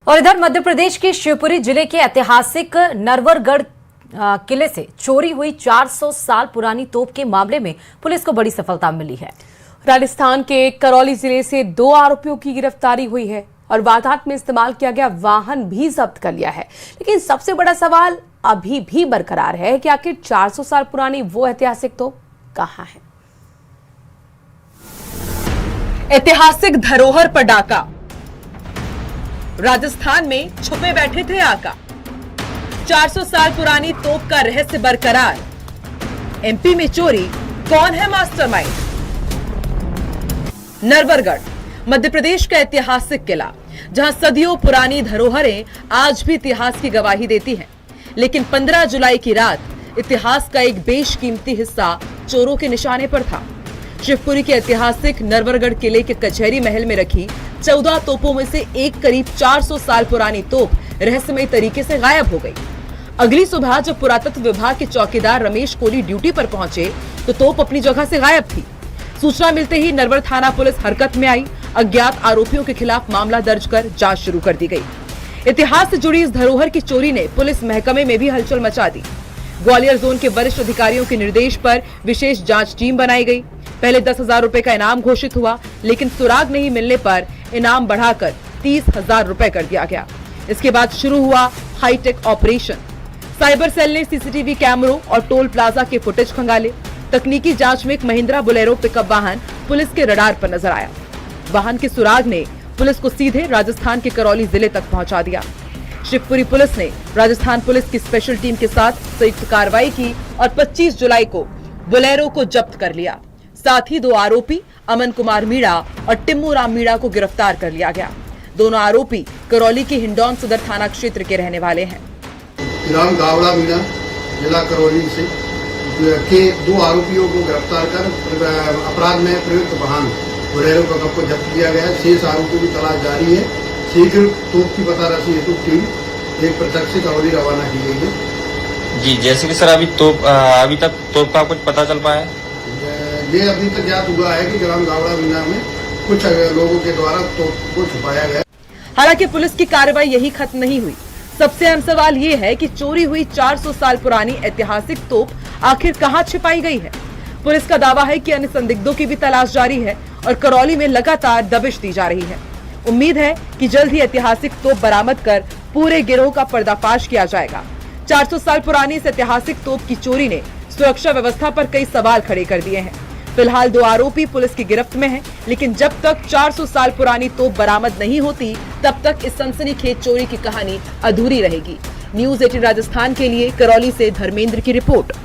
और इधर मध्य प्रदेश के शिवपुरी जिले के ऐतिहासिक नरवरगढ़ किले से चोरी हुई 400 साल पुरानी तोप के मामले में पुलिस को बड़ी सफलता मिली है। राजस्थान के करौली जिले से 2 आरोपियों की गिरफ्तारी हुई है और वारदात में इस्तेमाल किया गया वाहन भी जब्त कर लिया है। लेकिन सबसे बड़ा सवाल अभी भी बरकरार है कि आखिर 400 साल पुरानी वो ऐतिहासिक तोप कहां है। ऐतिहासिक धरोहर पर डाका, राजस्थान में छुपे बैठे थे आका। 400 साल पुरानी तोप का रहस्य बरकरार, एमपी में चोरी, कौन है मास्टरमाइंड। नरवरगढ़ मध्य प्रदेश का ऐतिहासिक किला, जहां सदियों पुरानी धरोहरें आज भी इतिहास की गवाही देती हैं। लेकिन 15 जुलाई की रात इतिहास का एक बेशकीमती हिस्सा चोरों के निशाने पर था। शिवपुरी के ऐतिहासिक नरवरगढ़ किले के कचहरी महल में रखी 14 तोपों में से एक करीब 400 साल पुरानी तोप रहस्यमय तरीके से गायब हो गई। अगली सुबह जब पुरातत्व विभाग के चौकीदार रमेश कोली ड्यूटी पर पहुंचे तो तोप अपनी जगह से गायब थी। सूचना मिलते ही नरवर थाना पुलिस हरकत में आई। अज्ञात आरोपियों के खिलाफ मामला दर्ज कर जांच शुरू कर दी गई। इतिहास से जुड़ी इस धरोहर की चोरी ने पुलिस महकमे में भी हलचल मचा दी। ग्वालियर जोन के वरिष्ठ अधिकारियों के निर्देश पर विशेष जांच टीम बनाई गई। पहले 10,000 रुपए का इनाम घोषित हुआ, लेकिन सुराग नहीं मिलने पर इनाम बढ़ाकर 30,000 रुपए कर दिया गया। इसके बाद शुरू हुआ हाईटेक ऑपरेशन। साइबर सेल ने सीसीटीवी कैमरों और टोल प्लाजा के फुटेज खंगाले। तकनीकी जांच में एक महिंद्रा बोलेरो पिकअप वाहन पुलिस के रडार पर नजर आया। वाहन के सुराग ने पुलिस को सीधे राजस्थान के करौली जिले तक पहुंचा दिया। शिवपुरी पुलिस ने राजस्थान पुलिस की स्पेशल टीम के साथ संयुक्त कार्रवाई की और 25 जुलाई को बोलेरो को जब्त कर लिया। साथ ही 2 आरोपी अमन कुमार मीणा और टिम्मू राम मीणा को गिरफ्तार कर लिया गया। दोनों आरोपी करौली के हिंडौन सदर थाना क्षेत्र के रहने वाले हैं। राम गावड़ा मीणा जिला करौली से के 2 आरोपियों को गिरफ्तार कर अपराध में प्रयुक्त वाहन बोलेरो पिकअप को जब्त किया गया। शेष आरोपियों की तलाश जारी है। शीघ्र तोप की पता रसी हेतु टीम एक पृथक से करौली रवाना की गई है। जी, जैसे कि सर अभी तक तोप का कुछ पता चल पाया है? ये अभी तक ज्ञात हुआ है कि ग्राम गावड़ा मीना में कुछ लोगों के द्वारा तोप को छुपाया गया। हालांकि पुलिस की कार्रवाई यही खत्म नहीं हुई। सबसे अहम सवाल ये है कि चोरी हुई 400 साल पुरानी ऐतिहासिक तोप आखिर कहां छिपाई गई है। पुलिस का दावा है कि अन्य संदिग्धों की भी तलाश जारी है और करौली में लगातार दबिश दी जा रही है। उम्मीद है कि जल्द ही ऐतिहासिक तोप बरामद कर पूरे गिरोह का पर्दाफाश किया जाएगा। 400 साल पुरानी इस ऐतिहासिक तोप की चोरी ने सुरक्षा व्यवस्था पर कई सवाल खड़े कर दिए हैं। फिलहाल 2 आरोपी पुलिस की गिरफ्त में हैं, लेकिन जब तक 400 साल पुरानी तोप बरामद नहीं होती तब तक इस सनसनीखेज चोरी की कहानी अधूरी रहेगी। न्यूज़ 18 राजस्थान के लिए करौली से धर्मेंद्र की रिपोर्ट।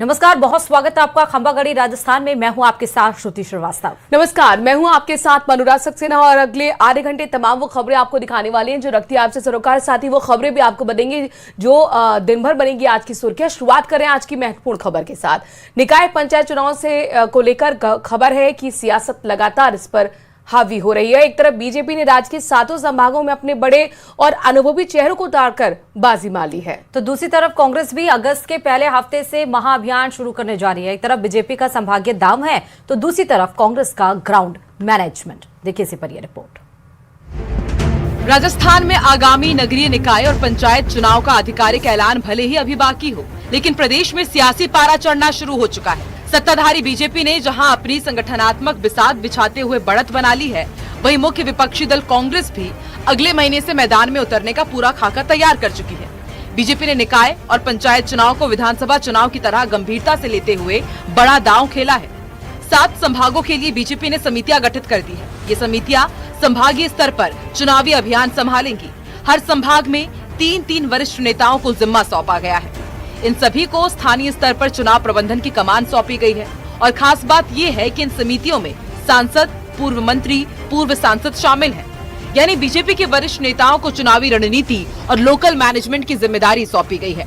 नमस्कार, बहुत स्वागत है आपका खंबागढ़ी राजस्थान में। मैं हूं आपके साथ श्रुति श्रीवास्तव। नमस्कार, मैं हूं आपके साथ मनोराज सक्सेना और अगले आधे घंटे तमाम वो खबरें आपको दिखाने वाली हैं जो रखती है आपसे सरोकार। साथ ही वो खबरें भी आपको बताएंगे जो दिन भर बनेगी आज की सुर्खियां। शुरुआत करें आज की महत्वपूर्ण खबर के साथ। निकाय पंचायत चुनाव से को लेकर खबर है कि सियासत लगातार इस पर हावी हो रही है। एक तरफ बीजेपी ने राज्य के 7 संभागों में अपने बड़े और अनुभवी चेहरों को उतारकर बाजी मारी है, तो दूसरी तरफ कांग्रेस भी अगस्त के पहले हफ्ते से महाअभियान शुरू करने जा रही है। एक तरफ बीजेपी का संभागीय दाम है तो दूसरी तरफ कांग्रेस का ग्राउंड मैनेजमेंट। देखिए इसी पर यह रिपोर्ट। राजस्थान में आगामी नगरीय निकाय और पंचायत चुनाव का आधिकारिक ऐलान भले ही अभी बाकी हो, लेकिन प्रदेश में सियासी पारा चढ़ना शुरू हो चुका है। सत्ताधारी बीजेपी ने जहां अपनी संगठनात्मक बिसात बिछाते हुए बढ़त बना ली है, वहीं मुख्य विपक्षी दल कांग्रेस भी अगले महीने से मैदान में उतरने का पूरा खाका तैयार कर चुकी है। बीजेपी ने निकाय और पंचायत चुनाव को विधानसभा चुनाव की तरह गंभीरता से लेते हुए बड़ा दांव खेला है। 7 संभागों के लिए बीजेपी ने समितियां गठित कर दी है। ये समितियां संभागीय स्तर पर चुनावी अभियान संभालेंगी। हर संभाग में 3-3 वरिष्ठ नेताओं को जिम्मा सौंपा गया है। इन सभी को स्थानीय स्तर पर चुनाव प्रबंधन की कमान सौंपी गई है। और खास बात ये है कि इन समितियों में सांसद, पूर्व मंत्री, पूर्व सांसद शामिल हैं। यानी बीजेपी के वरिष्ठ नेताओं को चुनावी रणनीति और लोकल मैनेजमेंट की जिम्मेदारी सौंपी गई है।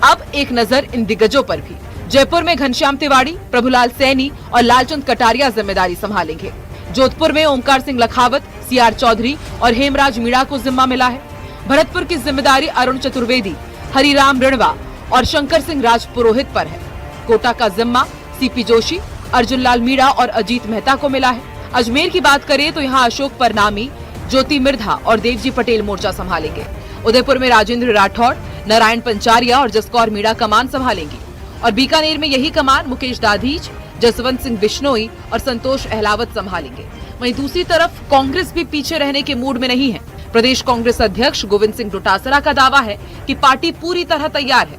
अब एक नजर इन दिग्गजों पर भी। जयपुर में घनश्याम तिवारी, प्रभुलाल सैनी और लालचंद कटारिया जिम्मेदारी संभालेंगे। जोधपुर में ओमकार सिंह लखावत, सीआर चौधरी और हेमराज मीणा को जिम्मा मिला है। भरतपुर की जिम्मेदारी अरुण चतुर्वेदी, हरिराम रणवा और शंकर सिंह राजपुरोहित पर है। कोटा का जिम्मा सीपी जोशी, अर्जुन लाल मीणा और अजीत मेहता को मिला है। अजमेर की बात करें तो यहाँ अशोक परनामी, ज्योति मिर्धा और देवजी पटेल मोर्चा संभालेंगे। उदयपुर में राजेंद्र राठौड़, नारायण पंचारिया और जसकौर मीणा कमान संभालेंगी और बीकानेर में यही कमान मुकेश दाधीच, जसवंत सिंह बिश्नोई और संतोष अहलावत संभालेंगे। वहीं दूसरी तरफ कांग्रेस भी पीछे रहने के मूड में नहीं है। प्रदेश कांग्रेस अध्यक्ष गोविंद सिंह डोटासरा का दावा है कि पार्टी पूरी तरह तैयार है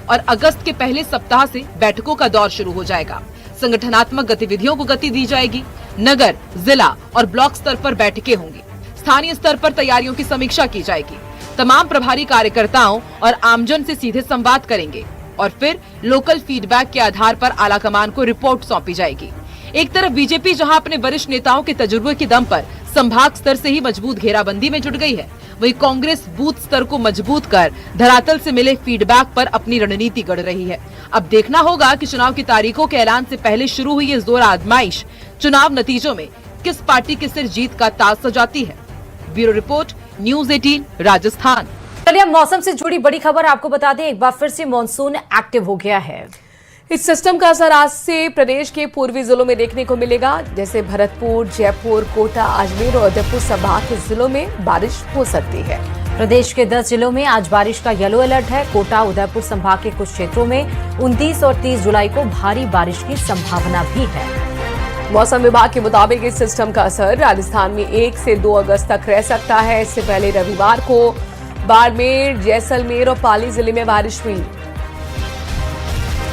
और अगस्त के पहले सप्ताह से बैठकों का दौर शुरू हो जाएगा। संगठनात्मक गतिविधियों को गति दी जाएगी। नगर, जिला और ब्लॉक स्तर पर बैठकें होंगी। स्थानीय स्तर पर तैयारियों की समीक्षा की जाएगी। तमाम प्रभारी कार्यकर्ताओं और आमजन से सीधे संवाद करेंगे और फिर लोकल फीडबैक के आधार पर आलाकमान को रिपोर्ट सौंपी जाएगी। एक तरफ बीजेपी जहां अपने वरिष्ठ नेताओं के तजुर्बे के दम पर संभाग स्तर से ही मजबूत घेराबंदी में जुट गई है, वहीं कांग्रेस बूथ स्तर को मजबूत कर धरातल से मिले फीडबैक पर अपनी रणनीति गढ़ रही है। अब देखना होगा कि चुनाव की तारीखों के ऐलान से पहले शुरू हुई ये जोर आजमाइश चुनाव नतीजों में किस पार्टी के सिर जीत का ताज सजाती है। Bureau report, news 18 Rajasthan. चलिए अब मौसम से जुड़ी बड़ी खबर आपको बता दें, एक बार फिर से मानसून एक्टिव हो गया है। इस सिस्टम का असर आज से प्रदेश के पूर्वी जिलों में देखने को मिलेगा, जैसे भरतपुर, जयपुर, कोटा, अजमेर और उदयपुर संभाग के जिलों में बारिश हो सकती है। प्रदेश के 10 जिलों में आज बारिश का येलो अलर्ट है। कोटा, उदयपुर संभाग के कुछ क्षेत्रों में 29 और 30 जुलाई को भारी बारिश की संभावना भी है। मौसम विभाग के मुताबिक इस सिस्टम का असर राजस्थान में 1 से 2 अगस्त तक रह सकता है। इससे पहले रविवार को बाड़मेर, जैसलमेर और पाली जिले में बारिश हुई।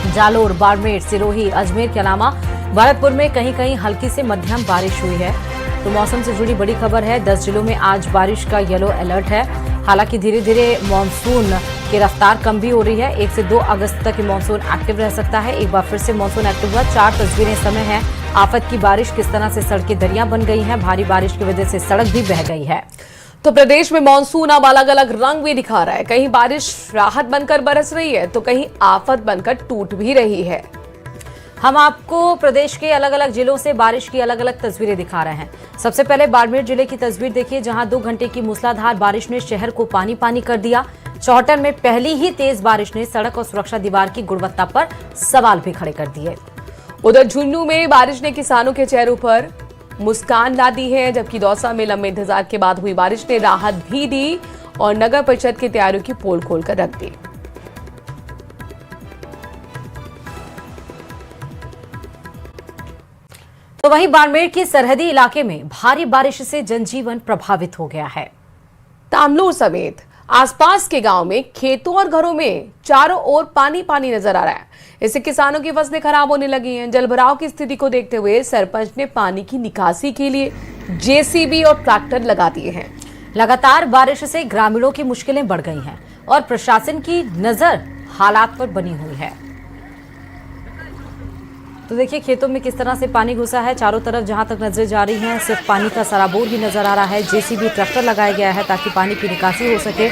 जालोर, बाड़मेर, सिरोही, अजमेर के अलावा भरतपुर में कहीं कहीं हल्की से मध्यम बारिश हुई है। तो मौसम से जुड़ी बड़ी खबर है, 10 जिलों में आज बारिश का येलो अलर्ट है। हालांकि धीरे धीरे मानसून की रफ्तार कम भी हो रही है। 1 से 2 अगस्त तक ये मानसून एक्टिव रह सकता है। एक बार फिर से मानसून एक्टिव हुआ। 4 तस्वीरें इस समय है। आफत की बारिश, किस तरह से सड़कें दरिया बन गई हैं, भारी बारिश की वजह से सड़क भी बह गई है। तो प्रदेश में मानसून अब अलग अलग रंग भी दिखा रहा है। कहीं बारिश राहत बनकर बरस रही है तो कहीं आफत बनकर टूट भी रही है। हम आपको प्रदेश के अलग अलग जिलों से बारिश की अलग अलग तस्वीरें दिखा रहे हैं। सबसे पहले बाड़मेर जिले की तस्वीर देखिए, जहां 2 घंटे की मूसलाधार बारिश ने शहर को पानी पानी कर दिया। चौहटन में पहली ही तेज बारिश ने सड़क और सुरक्षा दीवार की गुणवत्ता पर सवाल भी खड़े कर दिए। उधर झुंझुनू में बारिश ने किसानों के चेहरों पर मुस्कान ला दी है, जबकि दौसा में लंबे इंतजार के बाद हुई बारिश ने राहत भी दी और नगर परिषद की तैयारियों की पोल खोलकर रख दी। तो वहीं बाड़मेर के सरहदी इलाके में भारी बारिश से जनजीवन प्रभावित हो गया है। तामलूर समेत आसपास के गांव में खेतों और घरों में चारों ओर पानी पानी नजर आ रहा है। इससे किसानों की फसलें खराब होने लगी हैं। जलभराव की स्थिति को देखते हुए सरपंच ने पानी की निकासी के लिए जेसीबी और ट्रैक्टर लगा दिए हैं। लगातार बारिश से ग्रामीणों की मुश्किलें बढ़ गई हैं और प्रशासन की नजर हालात पर बनी हुई है। तो देखिए खेतों में किस तरह से पानी घुसा है। चारों तरफ जहां तक नजर जा रही है सिर्फ पानी का सराबोर ही नजर आ रहा है। जेसीबी ट्रैक्टर लगाया गया है ताकि पानी की निकासी हो सके,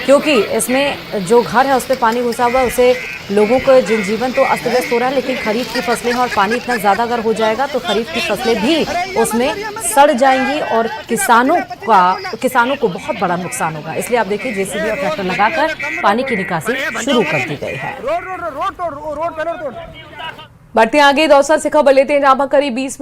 क्योंकि इसमें जो घर है उस पर पानी घुसा हुआ है, उसे लोगों का जनजीवन तो अस्त व्यस्त हो रहा है। लेकिन खरीफ की फसलें हैं और पानी इतना ज्यादा अगर हो जाएगा तो खरीफ की फसलें भी उसमें सड़ जाएंगी और किसानों को बहुत बड़ा नुकसान होगा। इसलिए आप देखिए जेसीबी और ट्रैक्टर लगाकर पानी की निकासी शुरू कर दी गई है। बढ़ते आगे दौसा से खबर लेते हैं, जहां पर करीब 20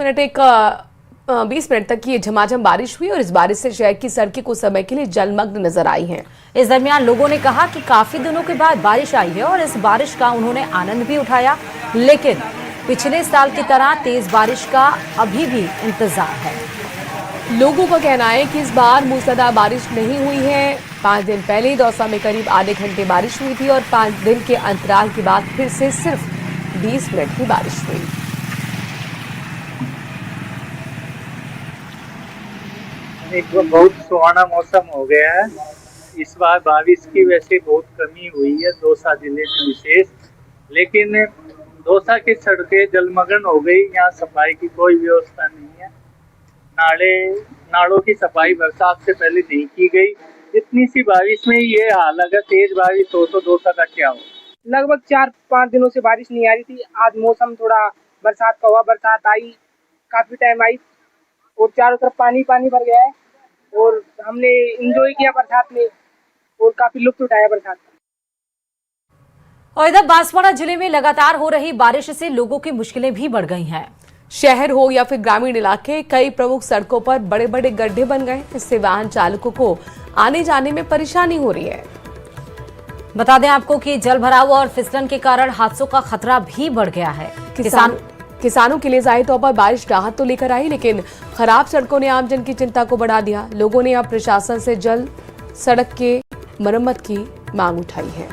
मिनट तक की झमाझम बारिश हुई और इस बारिश से शहर की सड़कें कुछ समय के लिए जलमग्न नजर आई हैं। इस दरमियान लोगों ने कहा कि काफी दिनों के बाद बारिश आई है और इस बारिश का उन्होंने आनंद भी उठाया, लेकिन पिछले साल की तरह तेज बारिश का अभी भी इंतजार है। लोगों का कहना है कि इस बार मूसलाधार बारिश नहीं हुई है। 5 दिन पहले दौसा में करीब आधे घंटे बारिश हुई थी और 5 दिन के अंतराल के बाद फिर से सिर्फ 20 मिनट की बारिश हुई। एक बहुत सुहाना मौसम हो गया है। इस बार बारिश की वैसे बहुत कमी हुई है दौसा जिले में विशेष, लेकिन दौसा की सड़कें जलमग्न हो गई। यहाँ सफाई की कोई व्यवस्था नहीं है। नालों की सफाई बरसात से पहले नहीं की गई। इतनी सी बारिश में ये हाल, अगर तेज बारिश हो तो दौसा का क्या हो। लगभग 4-5 दिनों से बारिश नहीं आ रही थी। आज मौसम थोड़ा बरसात का हुआ, बरसात आई, काफी टाइम आई और चारों तरफ पानी पानी भर गया है और हमने एंजॉय किया बरसात में और काफी लुत्फ उठाया बरसात का। और इधर बांसवाड़ा जिले में लगातार हो रही बारिश से लोगों की मुश्किलें भी बढ़ गई हैं। शहर हो या फिर ग्रामीण इलाके, कई प्रमुख सड़कों पर बड़े बड़े गड्ढे बन गए। इससे वाहन चालकों को आने जाने में परेशानी हो रही है। बता दें आपको कि जल भराव और फिसलन के कारण हादसों का खतरा भी बढ़ गया है। किसानों के लिए जाहिर तौर पर बारिश राहत तो लेकर आई, लेकिन खराब सड़कों ने आमजन की चिंता को बढ़ा दिया। लोगों ने अब प्रशासन से जल्द सड़क के मरम्मत की मांग उठाई है।